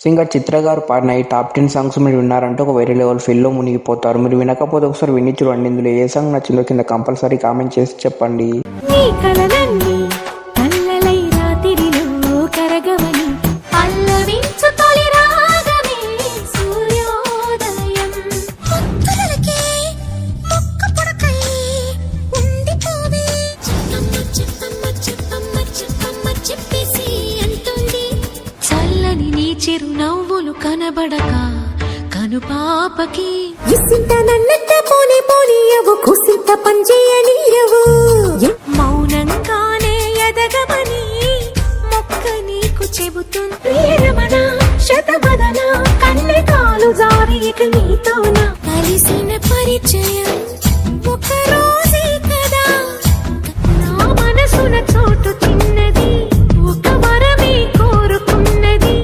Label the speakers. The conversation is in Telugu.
Speaker 1: సింగర్ చిత్ర గారు పాడిన ఈ టాప్ 10 సాంగ్స్ మీరు విన్నారంటే ఒక వేరే లెవెల్ ఫీల్లో మునిగిపోతారు. మీరు వినకపోతే ఒకసారి విని చూడండి. ఇందులో ఏ సాంగ్ నచ్చిందో కింద కంపల్సరీ కామెంట్ చేసి చెప్పండి.
Speaker 2: నీ కలలన్నీ కల్లలై రాత్రిలో కరగవని పల్లవించు తొలి రాగమే సూర్యోదయం. ముత్తులకే మొక్క పొడకై ఉండిపోవే చిత్తమ్మ చిత్తమ్మ చిత్తమ్మ చిత్తమ్మ చెప్పేసి అంటుంది. చల్లని నీ చిరు నవ్వులు కనబడక కను పాపకి ఇసింత నన్నట్ట పోనీ పోనీయవు కుసింత పంచేయనీయవు. మౌనంగానే ఎదగమని మొక్క నీకు చెబుతుంది.